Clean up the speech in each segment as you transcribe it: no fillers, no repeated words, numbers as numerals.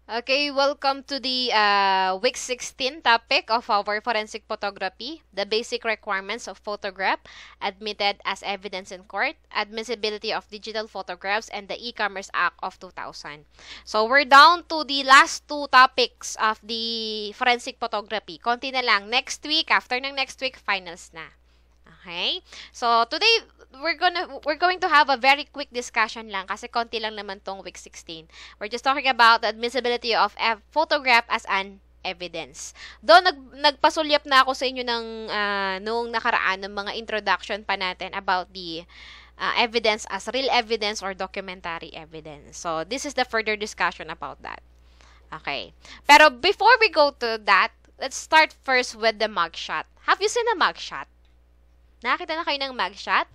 Okay, welcome to the week 16 topic of our forensic photography, the basic requirements of photograph, admitted as evidence in court, admissibility of digital photographs, and the E-Commerce Act of 2000. So, we're down to the last two topics of the forensic photography. Konti na lang. Next week, after ng next week, finals na. Okay? So, today, we're going to have a very quick discussion lang kasi konti lang naman tong week 16. We're just talking about the admissibility of a photograph as an evidence. Doon nagpasulyap na ako sa inyo ng noong nakaraan ng mga introduction pa natin about the evidence as real evidence or documentary evidence. So, this is the further discussion about that. Okay. Pero before we go to that, let's start first with the mugshot. Have you seen a mugshot? Nakakita na kayo ng mugshot?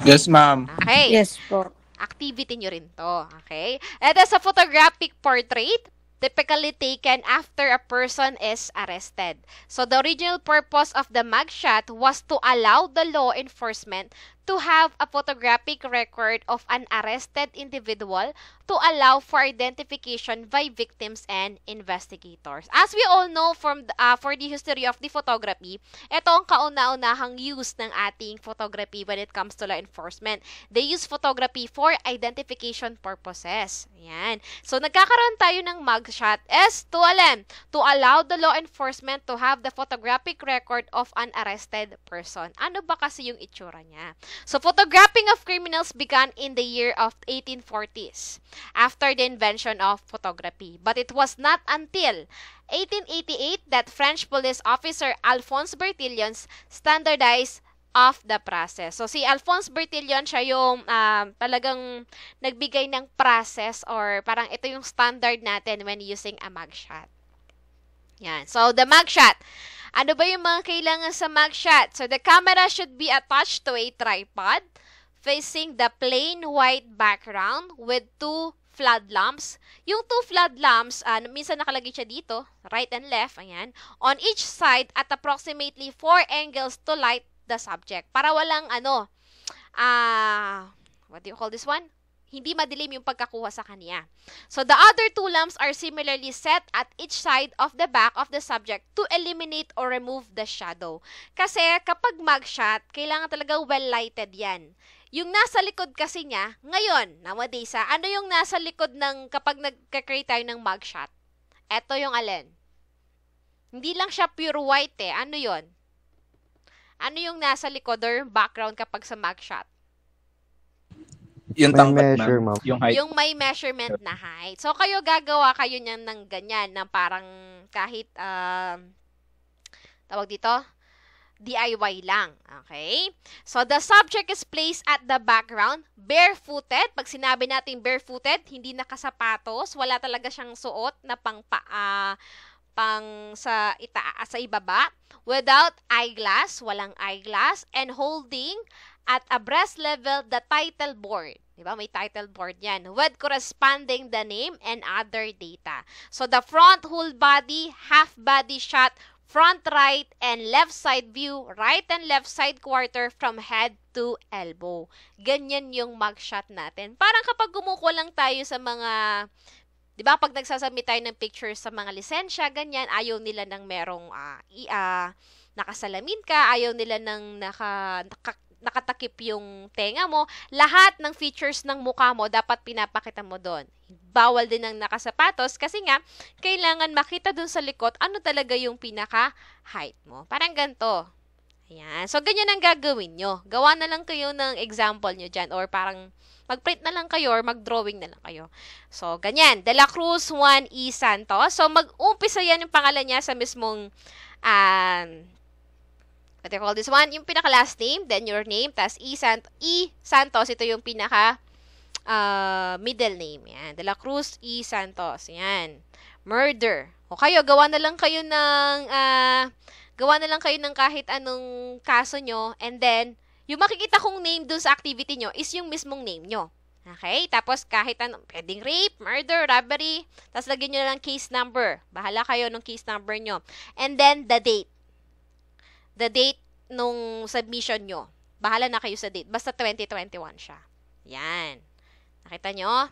Yes, ma'am. Okay. Yes po. Activity nyo rin to. Okay? It is a photographic portrait typically taken after a person is arrested. So, the original purpose of the mugshot was to allow the law enforcement to have a photographic record of an arrested individual to allow for identification by victims and investigators. As we all know for the history of the photography, ito ang kauna-unahang use ng ating photography when it comes to law enforcement. They use photography for identification purposes. Ayan. So, nagkakaroon tayo ng mugshot is to allow the law enforcement to have the photographic record of an arrested person. Ano ba kasi yung itsura niya? So, photographing of criminals began in the year of 1840s after the invention of photography. But it was not until 1888 that French police officer Alphonse Bertillon standardized of the process. So, si Alphonse Bertillon, siya yung talagang nagbigay ng process or parang ito yung standard natin when using a mugshot. Yan. So, the mugshot. Ano ba yung mga kailangan sa mugshot? So, the camera should be attached to a tripod facing the plain white background with two flood lamps. Yung two flood lamps, minsan nakalagay siya dito, right and left, ayan, on each side at approximately 4 angles to light the subject. Para walang what do you call this one? Hindi madilim yung pagkakuha sa kanya. So, the other two lamps are similarly set at each side of the back of the subject to eliminate or remove the shadow. Kasi kapag mugshot, kailangan talaga well-lighted yan. Yung nasa likod kasi niya, ngayon, nowadays, ano yung nasa likod ng kapag nagka-create tayo ng mugshot? Ito yung alin. Hindi lang siya pure white eh. Ano yon? Ano yung nasa likod or background kapag sa mugshot? Yung tangkat, ma'am. Yung height. Yung may measurement na height. So, kayo gagawa kayo niyan ng ganyan na parang kahit, tawag dito, DIY lang. Okay? So, the subject is placed at the background, barefooted. Pag sinabi natin barefooted, hindi nakasapatos, wala talaga siyang suot na pang sa ibaba, without eyeglass, walang eyeglass, and holding at a breast level the title board. Diba? May title board yan. With corresponding the name and other data. So, the front whole body, half body shot, front right and left side view, right and left side quarter from head to elbow. Ganyan yung mugshot natin. Parang kapag gumuko lang tayo sa mga, di ba, pag nagsasubmit tayo ng pictures sa mga lisensya, ganyan, ayaw nila ng merong nakasalamin ka, ayaw nila ng nakatakip yung tenga mo, lahat ng features ng mukha mo dapat pinapakita mo doon. Bawal din ang nakasapatos kasi nga, kailangan makita doon sa likod ano talaga yung pinaka-height mo. Parang ganito. Ayan. So, ganyan ang gagawin nyo. Gawa na lang kayo ng example nyo dyan or parang mag-print na lang kayo or mag-drawing na lang kayo. So, ganyan. De la Cruz Juan E. Santos. So, mag-umpisa yan yung pangalan niya sa mismong what do you call this one? Yung pinaka-last name, then your name, tas E. Santos, ito yung pinaka middle name. Yan. De la Cruz E. Santos. Yan. Murder. O kayo, gawa na lang kayo ng kahit anong kaso nyo, and then, yung makikita kong name dun sa activity nyo is yung mismong name nyo. Okay? Tapos, kahit anong, pwedeng rape, murder, robbery, tapos lagyan nyo lang case number. Bahala kayo ng case number nyo. And then, the date. The date nung submission nyo. Bahala na kayo sa date. Basta 2021 siya. Yan. Nakita nyo?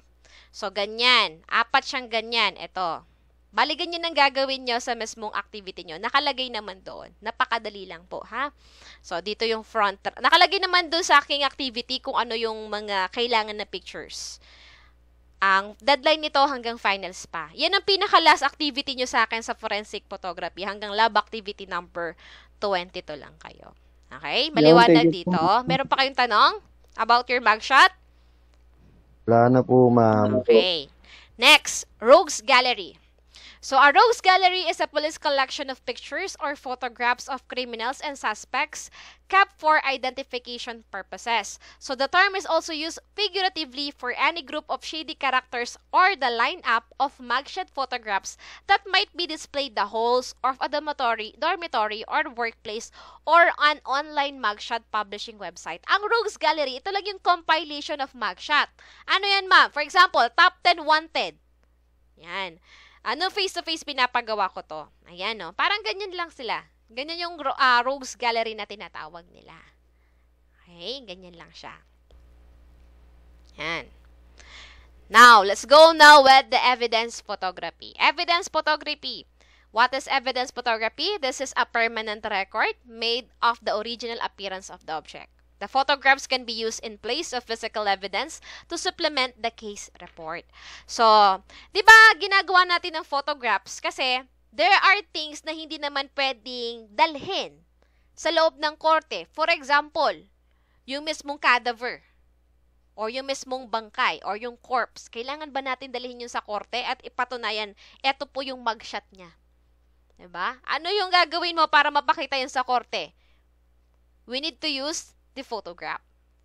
So, ganyan. 4 siyang ganyan. Ito. Bali, ganyan ang gagawin nyo sa mismong activity nyo. Nakalagay naman doon. Napakadali lang po, ha? So, dito yung front. Nakalagay naman doon sa aking activity kung ano yung mga kailangan na pictures. Ang deadline nito hanggang finals pa. Yan ang pinaka-last activity nyo sa akin sa forensic photography. Hanggang lab activity number 22 lang kayo. Okay? Maliwanag dito. Meron pa kayong tanong about your mugshot? Wala na po, ma'am. Okay. Next, Rogues Gallery. So, a rogues gallery is a police collection of pictures or photographs of criminals and suspects kept for identification purposes. So, the term is also used figuratively for any group of shady characters or the lineup of mugshot photographs that might be displayed the halls of a dormitory or workplace or an online mugshot publishing website. Ang rogues gallery, ito lang yung compilation of mugshot. Ano yan, ma'am? For example, top 10 wanted. Yan. Ano face-to-face pinapagawa ko to? Ayan, no? Parang ganyan lang sila. Ganyan yung rogues gallery na tinatawag nila. Okay? Ganyan lang siya. Yan. Now, let's go now with the evidence photography. Evidence photography. What is evidence photography? This is a permanent record made of the original appearance of the object. The photographs can be used in place of physical evidence to supplement the case report. So, di ba ginagawa natin ng photographs kasi there are things na hindi naman pwedeng dalhin sa loob ng korte. For example, yung mismong cadaver or yung mismong bangkay or yung corpse. Kailangan ba natin dalhin yun sa korte at ipatunayan, eto po yung mugshot niya. Diba? Ano yung gagawin mo para mapakita yun sa korte? We need to use the photograph.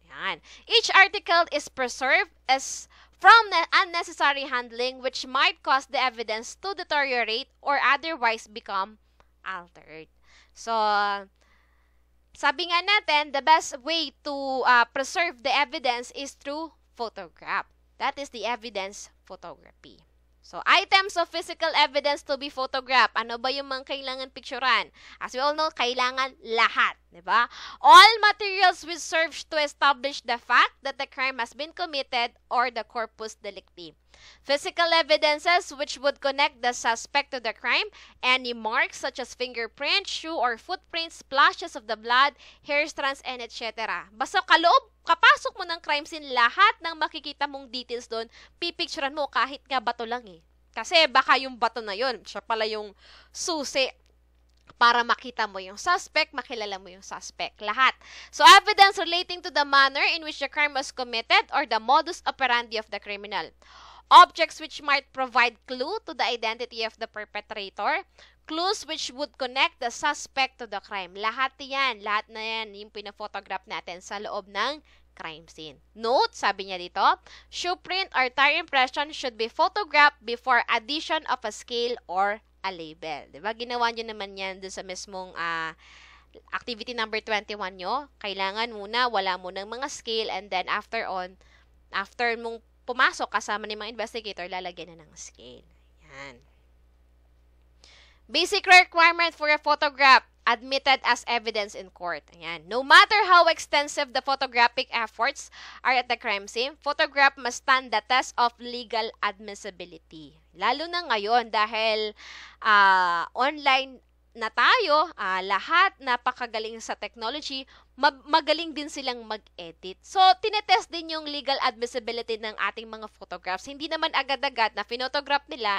Yan. Each article is preserved as from unnecessary handling which might cause the evidence to deteriorate or otherwise become altered. So, sabi nga natin, the best way to preserve the evidence is through photograph. That is the evidence photography. So, items of physical evidence to be photographed. Ano ba yung mga kailangan picturean? As we all know, kailangan lahat. Diba? All materials which serve to establish the fact that the crime has been committed or the corpus delicti. Physical evidences which would connect the suspect to the crime. Any marks such as fingerprints, shoe or footprints, splashes of the blood, hair strands, and etc. Basta kapasok mo ng crime scene, lahat ng makikita mong details doon, pipicturean mo kahit nga bato lang eh. Kasi baka yung bato na yun, siya pala yung susi para makita mo yung suspect, makilala mo yung suspect. Lahat. So, evidence relating to the manner in which the crime was committed or the modus operandi of the criminal. Objects which might provide clue to the identity of the perpetrator. Clues which would connect the suspect to the crime. Lahat yan. Lahat na yan yung pina-photograph natin sa loob ng crime scene. Note, sabi niya dito, shoe print or tire impression should be photographed before addition of a scale or a label. Diba? Ginawa nyo naman yan dun sa mismong activity number 21 nyo. Kailangan muna, wala mo ng mga scale and then after mong pumasok kasama ng mga investigator, lalagyan na ng scale. Yan. Basic requirement for a photograph admitted as evidence in court. Ayan. No matter how extensive the photographic efforts are at the crime scene, photograph must stand the test of legal admissibility. Lalo na ngayon dahil online na tayo, lahat napakagaling sa technology, magaling din silang mag-edit. So, tinetest din yung legal admissibility ng ating mga photographs. Hindi naman agad-agad na photograph nila,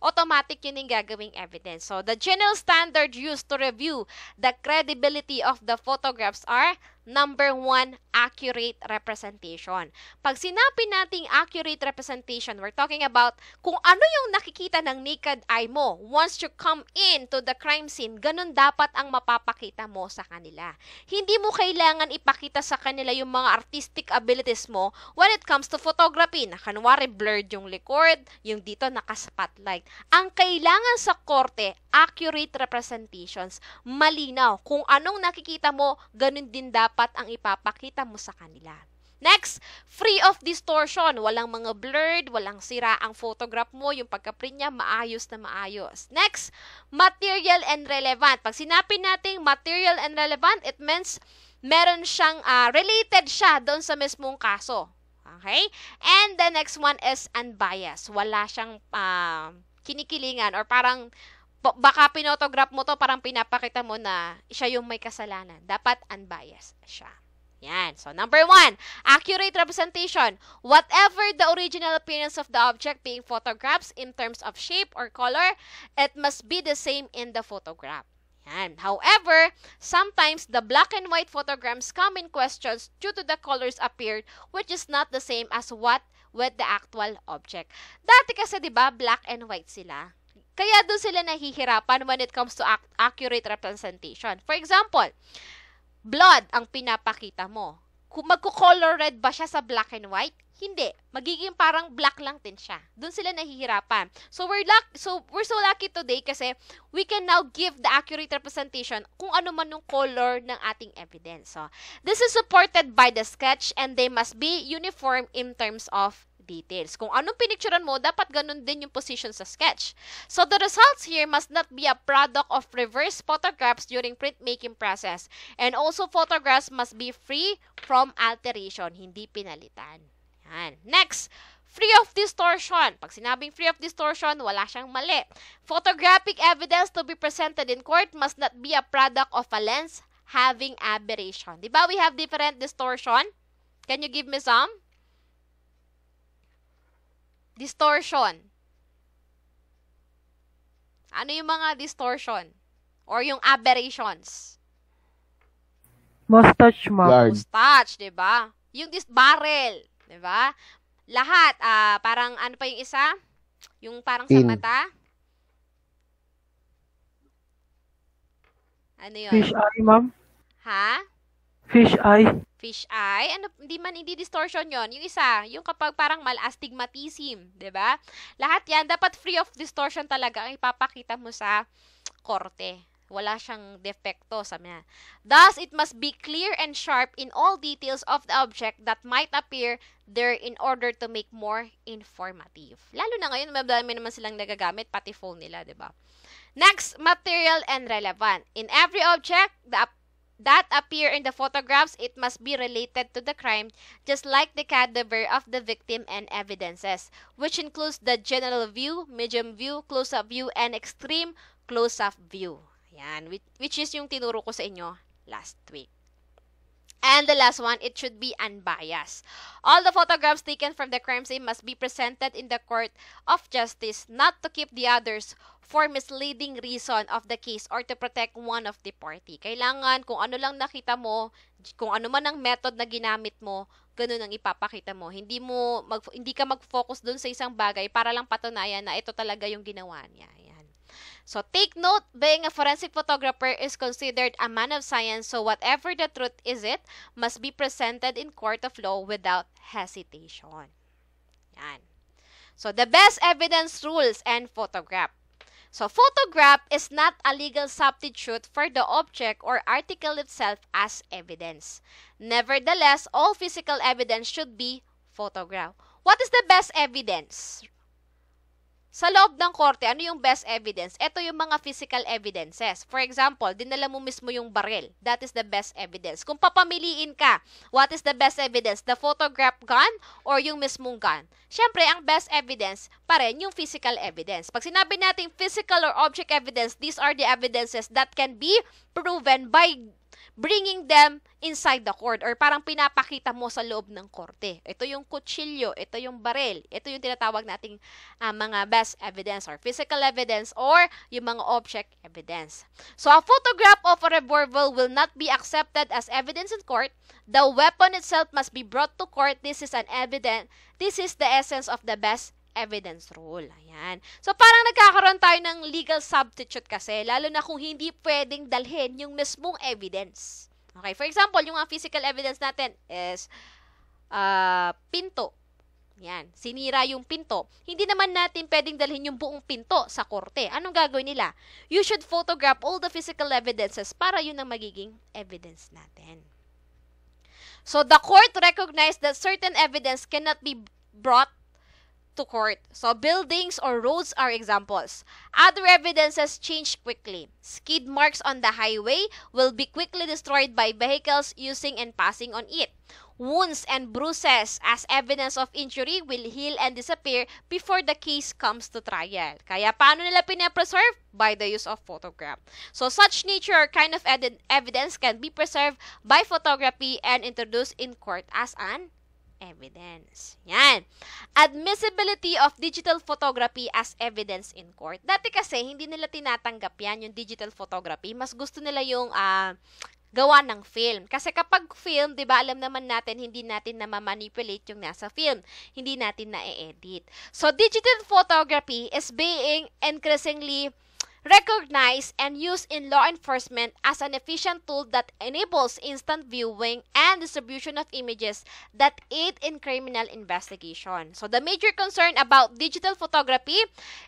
automatic yun yung gagawing evidence. So, the general standard used to review the credibility of the photographs are number 1, accurate representation. Pag sinabi nating accurate representation, we're talking about kung ano yung nakikita ng naked eye mo. Once you come into the crime scene, ganun dapat ang mapapakita mo sa kanila. Hindi mo kailangan ipakita sa kanila yung mga artistic abilities mo when it comes to photography. Na kanwari blurred yung likod, yung dito naka-spotlight. Ang kailangan sa korte, accurate representations. Malinaw. Kung anong nakikita mo, ganun din dapat ang ipapakita mo sa kanila. Next, free of distortion. Walang mga blurred, walang sira ang photograph mo. Yung pagka-print niya, maayos na maayos. Next, material and relevant. Pag sinabi natin material and relevant, it means meron siyang related siya doon sa mismong kaso. Okay? And the next one is unbiased. Wala siyang kinikilingan or parang baka pinotograph mo to, parang pinapakita mo na siya yung may kasalanan. Dapat unbiased siya. Yan. So, number 1, accurate representation. Whatever the original appearance of the object being photographed in terms of shape or color, it must be the same in the photograph. Yan. However, sometimes the black and white photograms come in questions due to the colors appeared, which is not the same as what with the actual object. Dati kasi, di ba, black and white sila. Kaya doon sila nahihirapan when it comes to accurate representation. For example, blood ang pinapakita mo. Kung magko-color red ba siya sa black and white? Hindi. Magiging parang black lang din siya. Doon sila nahihirapan. So we're so lucky today kasi we can now give the accurate representation kung ano man yung color ng ating evidence. So this is supported by the sketch and they must be uniform in terms of details. Kung anong pinicturean mo, dapat ganun din yung position sa sketch. So the results here must not be a product of reverse photographs during printmaking process. And also photographs must be free from alteration, hindi pinalitan. Yan. Next, free of distortion. Pag sinabing free of distortion, wala siyang mali. Photographic evidence to be presented in court must not be a product of a lens having aberration. Diba we have different distortion? Can you give me some? Distortion. Ano yung mga distortion? Or yung aberrations? Mustache, ma'am. Mustache, diba? Yung barrel, diba? Lahat, parang ano pa yung isa? Yung parang sa mata? Ano yun? Fish eye, ma'am. Ha? Fish eye. Fish eye? Ano, hindi distortion yon. Yung isa, yung kapag parang astigmatism, 'di ba? Lahat 'yan dapat free of distortion talaga ang ipapakita mo sa korte. Wala siyang defekto sa niya. Thus, it must be clear and sharp in all details of the object that might appear there in order to make more informative. Lalo na ngayon, madami naman silang nagagamit, pati phone nila, 'di ba? Next, material and relevant. In every object, that appear in the photographs, it must be related to the crime, just like the cadaver of the victim and evidences, which includes the general view, medium view, close-up view, and extreme close-up view. Yan, which is yung tinuro ko sa inyo last week. And the last one, it should be unbiased. All the photographs taken from the crime scene must be presented in the court of justice, not to keep the others for misleading reason of the case or to protect one of the party. Kailangan kung ano lang nakita mo, kung ano man ang method na ginamit mo, ganun ang ipapakita mo. Hindi ka mag-focus dun sa isang bagay para lang patunayan na ito talaga yung ginawa niya. Yan. So take note, being a forensic photographer is considered a man of science, so whatever the truth is, it must be presented in court of law without hesitation. Yan. So the best evidence rules and photograph. So photograph is not a legal substitute for the object or article itself as evidence. Nevertheless, all physical evidence should be photographed. What is the best evidence? Sa loob ng korte, ano yung best evidence? Ito yung mga physical evidences. For example, dinala mo mismo yung baril. That is the best evidence. Kung papamiliin ka, what is the best evidence? The photograph gun or yung mismong gun? Siyempre, ang best evidence pa rin yung physical evidence. Pag sinabi natin physical or object evidence, these are the evidences that can be proven by bringing them inside the court or parang pinapakita mo sa loob ng korte. Ito yung kutsilyo, ito yung baril, ito yung tinatawag nating mga best evidence or physical evidence or yung mga object evidence. So, a photograph of a revolver will not be accepted as evidence in court. The weapon itself must be brought to court. This is the essence of the best evidence rule. Ayan. So, parang nagkakaroon tayo ng legal substitute kasi, lalo na kung hindi pwedeng dalhin yung mismong evidence. Okay, for example, yung physical evidence natin is pinto. Yan, sinira yung pinto. Hindi naman natin pwedeng dalhin yung buong pinto sa korte. Anong gagawin nila? You should photograph all the physical evidences para yun ang magiging evidence natin. So, the court recognized that certain evidence cannot be brought to court. So, buildings or roads are examples. Other evidences change quickly. Skid marks on the highway will be quickly destroyed by vehicles using and passing on it. Wounds and bruises as evidence of injury will heal and disappear before the case comes to trial. Kaya paano nila pinapreserve? By the use of photograph. So such nature or kind of evidence can be preserved by photography and introduced in court as an evidence. Yan. Admissibility of digital photography as evidence in court. Dati kasi, hindi nila tinatanggap yan, yung digital photography. Mas gusto nila yung gawa ng film. Kasi kapag film, 'di ba, alam naman natin hindi natin na ma-manipulate yung nasa film. Hindi natin na-edit. So digital photography is being increasingly recognized and used in law enforcement as an efficient tool that enables instant viewing and distribution of images that aid in criminal investigation. So the major concern about digital photography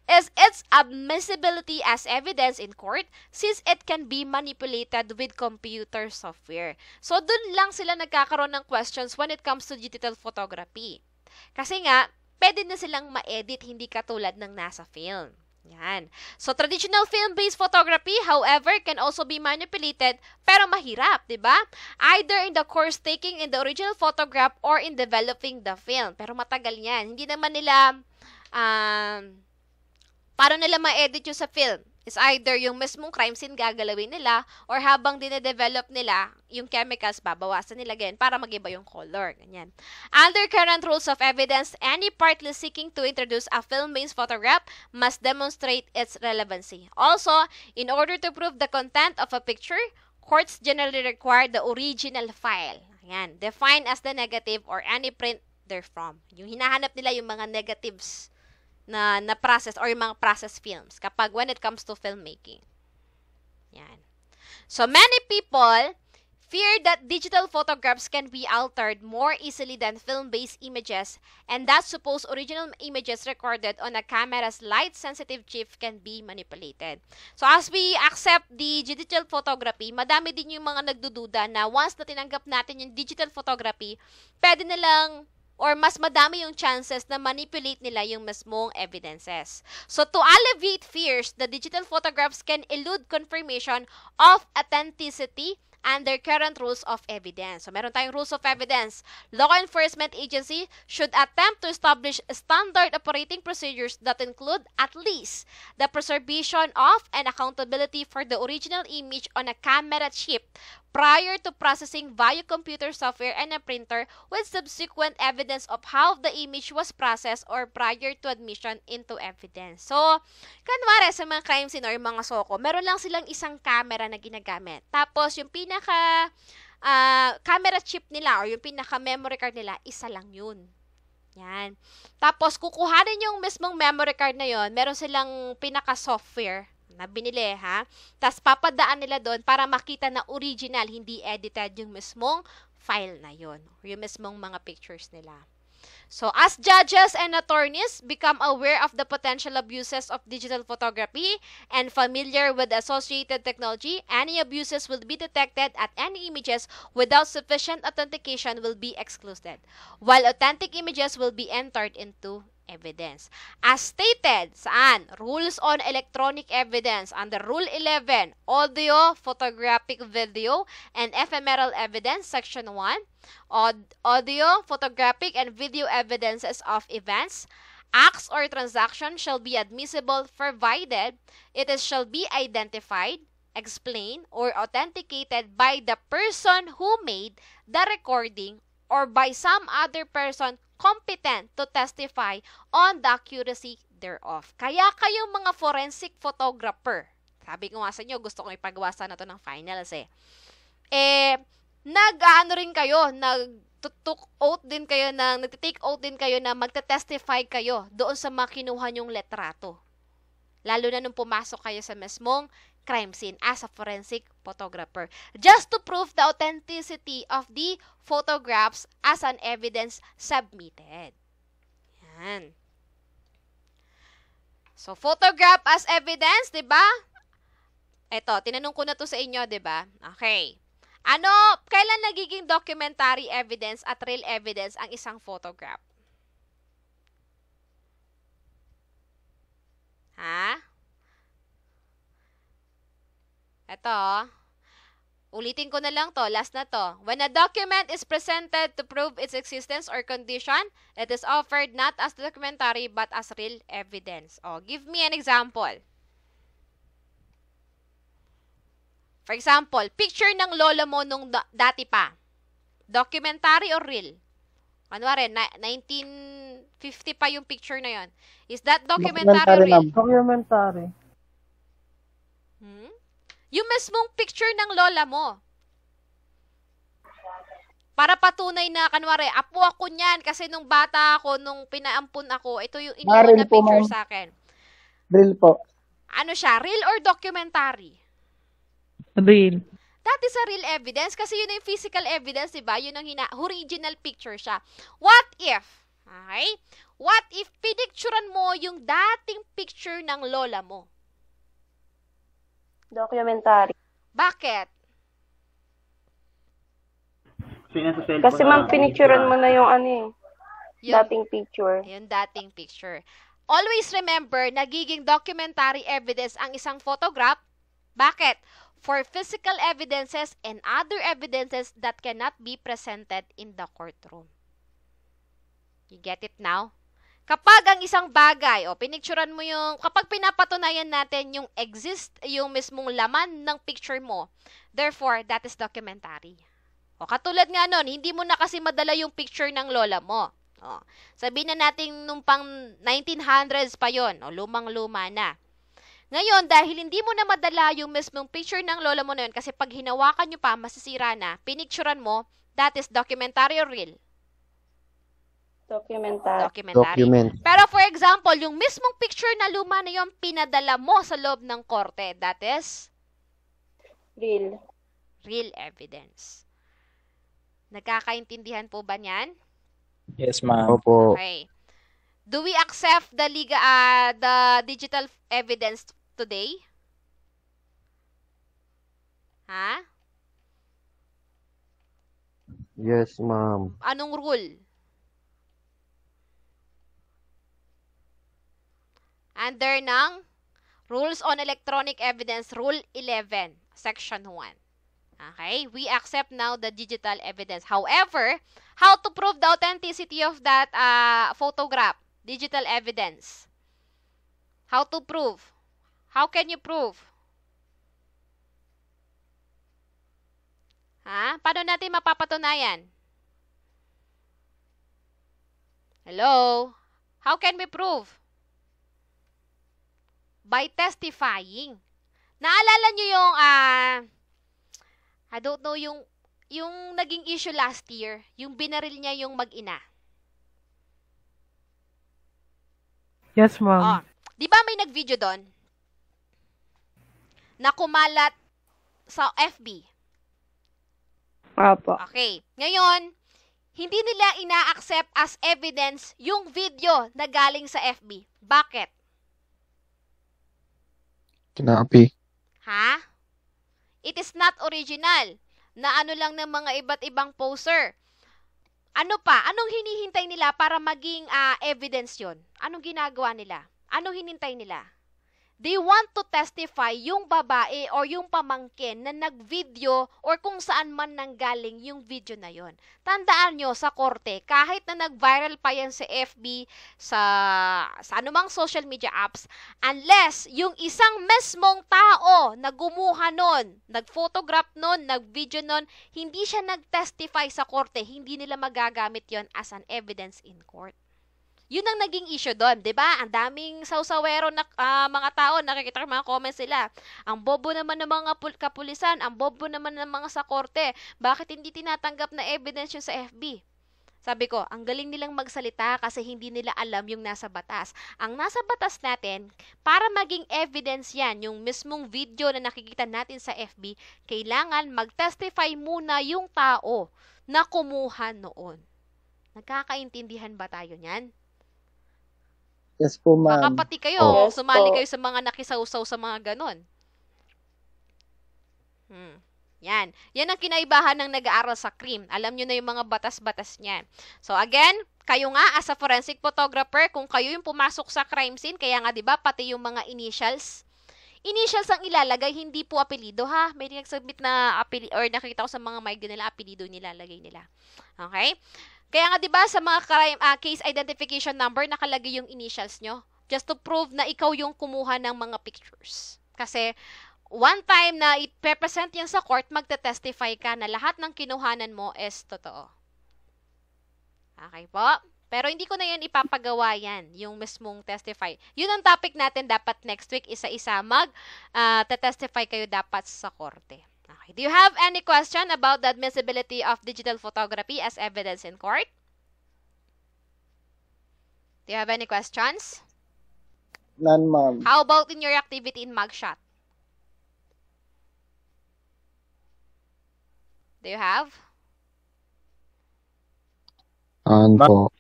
is its admissibility as evidence in court since it can be manipulated with computer software. So dun lang sila nagkakaroon ng questions when it comes to digital photography. Kasi nga, pwede na silang ma-edit, hindi katulad ng nasa film. Yan. So, traditional film-based photography, however, can also be manipulated, pero mahirap, di ba? Either in the course taking in the original photograph or in developing the film. Pero matagal yan. Hindi naman nila, paano nila ma-edit yung sa film? Is either yung mismong crime scene gagalawin nila or habang dinedevelop nila yung chemicals, babawasan nila ganyan para mag-iba yung color. Ganyan. Under current rules of evidence, any party seeking to introduce a film-based photograph must demonstrate its relevancy. Also, in order to prove the content of a picture, courts generally require the original file. Ayan. Defined as the negative or any print therefrom. Yung hinahanap nila yung mga negatives na process or yung mga process films kapag when it comes to filmmaking. Yan. So, many people fear that digital photographs can be altered more easily than film-based images and that suppose original images recorded on a camera's light-sensitive chip can be manipulated. So, as we accept the digital photography, madami din yung mga nagdududa na once na tinanggap natin yung digital photography, pwede nilang or mas madami yung chances na manipulate nila yung mismong evidences. So, to alleviate fears, the digital photographs can elude confirmation of authenticity under current rules of evidence. So, meron tayong rules of evidence. Law enforcement agency should attempt to establish standard operating procedures that include at least the preservation of and accountability for the original image on a camera chip prior to processing via computer software and a printer with subsequent evidence of how the image was processed or prior to admission into evidence. So, kanwari sa mga crime scene or mga soko, meron lang silang isang camera na ginagamit. Tapos, yung pinaka camera chip nila or yung pinaka memory card nila, isa lang yun. Yan. Tapos, kukuhanin yung mismong memory card na yon, meron silang pinaka software na binili, ha? Tapos papadaan nila doon para makita na original, hindi edited yung mismong file na yon, yung mismong mga pictures nila. So, as judges and attorneys become aware of the potential abuses of digital photography and familiar with the associated technology, any abuses will be detected at any images without sufficient authentication will be excluded, while authentic images will be entered into evidence. As stated, saan? Rules on electronic evidence under Rule 11, Audio, Photographic Video, and Ephemeral Evidence, Section 1, Audio, Photographic, and Video Evidences of Events, Acts or transactions shall be admissible provided it shall be identified, explained, or authenticated by the person who made the recording or by some other person competent to testify on the accuracy thereof. Kaya kayong mga forensic photographer, sabi ko nga sa inyo, gusto kong ipagawa sana to ng finals nag-ano rin kayo, nagtutake oath din kayo na magte-testify kayo doon sa mga kinuha nyong letrato. Lalo na nung pumasok kayo sa mismong crime scene as a forensic photographer. Just to prove the authenticity of the photographs as an evidence submitted. Yan. So, photograph as evidence, di ba? Eto, tinanong ko na to sa inyo, di ba? Okay. Kailan nagiging documentary evidence at real evidence ang isang photograph? Ito, ulitin ko na lang to. Last na to. When a document is presented to prove its existence or condition, it is offered not as documentary but as real evidence. Oh, give me an example. For example, picture ng lola mo nung dati pa. Documentary or real? Kunwari, 1950 pa yung picture na yon. Is that documentary or real? Documentary. Yung mismong picture ng lola mo. Para patunay na, kunwari, apo ako niyan kasi nung bata ako, nung pinaampun ako, ito yung iniwan na picture sa akin. Real po. Ano siya? Real or documentary? Real. That is a real evidence kasi yun yung physical evidence, diba? Yun ang original picture siya. What if, okay? What if pinicturean mo yung dating picture ng lola mo? Documentary. Bakit? Kasi ma'am, pinicturean mo na yung dating picture. Yung dating picture. Always remember, nagiging documentary evidence ang isang photograph. Bakit? For physical evidences and other evidences that cannot be presented in the courtroom. You get it now? Kapag ang isang bagay, pinicturean mo yung, kapag pinapatunayan natin yung mismong laman ng picture mo, therefore, that is documentary. Katulad nga nun, hindi mo na kasi madala yung picture ng lola mo. Sabihin na natin nung pang 1900s pa yon, lumang-luma na. Ngayon, dahil hindi mo na madala yung mismong picture ng lola mo na yun, kasi pag hinawakan nyo pa, masisira na, pinicturean mo, that is documentary or real? Documentary. Pero for example, yung mismong picture na luma na yun, pinadala mo sa loob ng korte, that is? Real. Real evidence. Nagkakaintindihan po ba niyan? Yes, ma'am. Opo. Okay. Do we accept the digital evidence today? Ha? Yes, ma'am. Anong rule? Under ng Rules on Electronic Evidence, Rule 11, Section 1. Okay? We accept now the digital evidence. However, how to prove the authenticity of that photograph? Digital evidence. How to prove? How can you prove? Paano natin mapapatunayan? Hello? How can we prove? By testifying. Naalala nyo yung, I don't know, yung naging issue last year, yung binaril niya yung mag-ina. Yes, ma'am. Di ba may nag-video doon? Na kumalat sa FB. Apo. Okay. Ngayon, hindi nila ina-accept as evidence yung video na galing sa FB. Bakit? Kinapi. It is not original. Na ano lang ng mga iba't ibang poster. Ano pa? Anong hinihintay nila para maging evidence yon? Anong ginagawa nila? Anong hinintay nila? They want to testify yung babae or yung pamangkin na nag-video or kung saan man nanggaling yung video na yon. Tandaan nyo sa korte, kahit na nag-viral pa yan sa FB, sa anumang social media apps, unless yung isang mesmong tao na gumuha nun, nag-photograph nun, nag-video nun, hindi siya nag-testify sa korte, hindi nila magagamit yon as an evidence in court. Yun ang naging issue doon, 'di ba? Ang daming sawsawero na mga tao, nakikita ko mga comments nila. Ang bobo naman ng mga kapulisan, ang bobo naman ng mga sa korte. Bakit hindi tinatanggap na evidence yun sa FB? Sabi ko, ang galing nilang magsalita kasi hindi nila alam yung nasa batas. Ang nasa batas natin, para maging evidence yan, yung mismong video na nakikita natin sa FB, kailangan mag-testify muna yung tao na kumuha noon. Nagkakaintindihan ba tayo niyan? Yes po, ma'am. Kakapati kayo, Yes, sumali po. kayo sa mga nakisawsaw sa mga ganon. Yan. Yan ang kinaibahan ng nag-aaral sa CRIM. Alam nyo na yung mga batas-batas niyan. So again, kayo nga as a forensic photographer, kung kayo yung pumasok sa crime scene, kaya nga 'di ba pati yung mga initials, initials ang ilalagay, hindi po apelido ha. May nag-submit na or nakita ko sa mga mic nila, apelido nilalagay nila. Okay? Kaya nga 'di ba sa mga case identification number nakalagay yung initials nyo just to prove na ikaw yung kumuha ng mga pictures. Kasi one time na i-present yan sa court, magte-testify ka na lahat ng kinuhanan mo is totoo. Okay po? Pero hindi ko na yun ipapagawa yan, yung mismong testify. Yun ang topic natin dapat next week, isa-isa te-testify kayo dapat sa korte. Okay. Do you have any question about the admissibility of digital photography as evidence in court? Do you have any questions? None, ma'am. How about in your activity in Mugshot? Do you have? Po.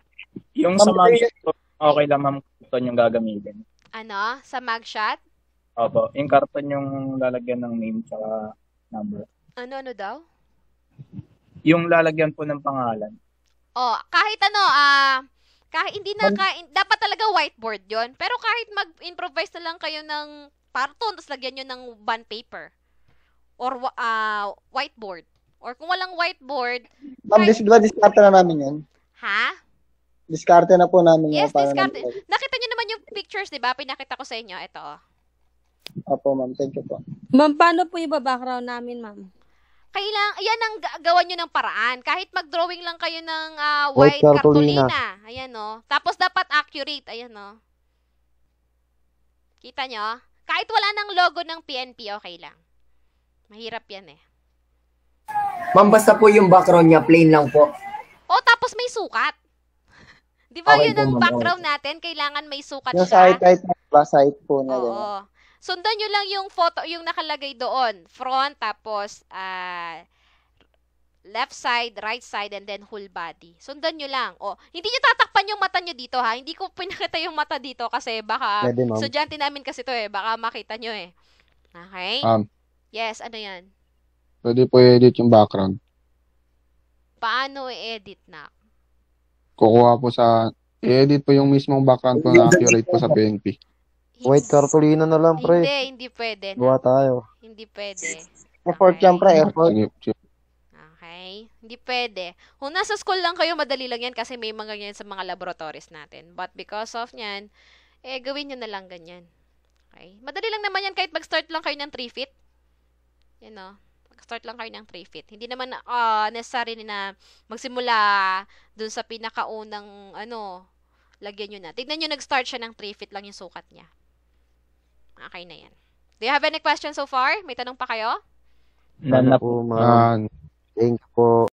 Yung sa Mugshot, okay lang ma'am, karton yung gagamitin. Ano? Sa Mugshot? Opo, yung karton yung lalagyan ng name tsaka number. Ano daw? Yung lalagyan po ng pangalan. Oh, kahit kahit hindi na, dapat talaga whiteboard yon. Pero kahit mag-improvise na lang kayo ng karton, tapos lagyan nyo ng bond paper. Or whiteboard. Or kung walang whiteboard, Ma'am, diskarte na namin yan. ha? Diskarte na po namin yan. Yes, diskarte. Nakita nyo naman yung pictures, di ba? Pinakita ko sa inyo. Ito, oh. Opo, ma'am. Thank you po. Ma'am, paano po yung background namin, ma'am? Yan ang gawan nyo ng paraan. Kahit mag-drawing lang kayo ng White white cartolina. cartolina. Ayan, oh. Tapos dapat accurate. Ayan, oh. Kita nyo? Kahit wala ng logo ng PNP, okay lang. Mahirap yan eh. Ma'am, basta po yung background niya, plain lang po. O, tapos may sukat. Di ba Okay yun po, ang ma'am. background natin? Kailangan may sukat Yung siya. site po niya. Oo. Sundan nyo lang yung photo, yung nakalagay doon. Front, tapos left side, right side, and then whole body. Sundan nyo lang. O, hindi nyo tatakpan yung mata nyo dito, ha? Hindi ko pinakita yung mata dito kasi baka, Pwede, ma'am. estudyante namin kasi to eh. Baka makita nyo eh. Okay? Yes, ano yan? Pwede po i-edit yung background. Paano i-edit na? Kukuha po i-edit po yung mismong background po na accurate po sa PNP. White cartolina na lang, pre. Hindi pwede. Gawa tayo. Hindi pwede. Effort yan, pre. Effort. Sige. Okay? Hindi pwede. Kung nasa school lang kayo, madali lang yan kasi may mga ganyan sa mga laboratories natin. But because of nyan, gawin nyo na lang ganyan. Okay? Madali lang naman yan kahit mag-start lang kayo ng 3 feet. You know? Mag-start lang kayo ng 3 feet. Hindi naman necessary na magsimula dun sa pinakaunang lagyan nyo na. Tignan nyo, nag-start siya ng 3 feet lang yung sukat niya. Okay na yan. Do you have any questions so far? May tanong pa kayo? None na po, Ah, ma'am. Thank you po.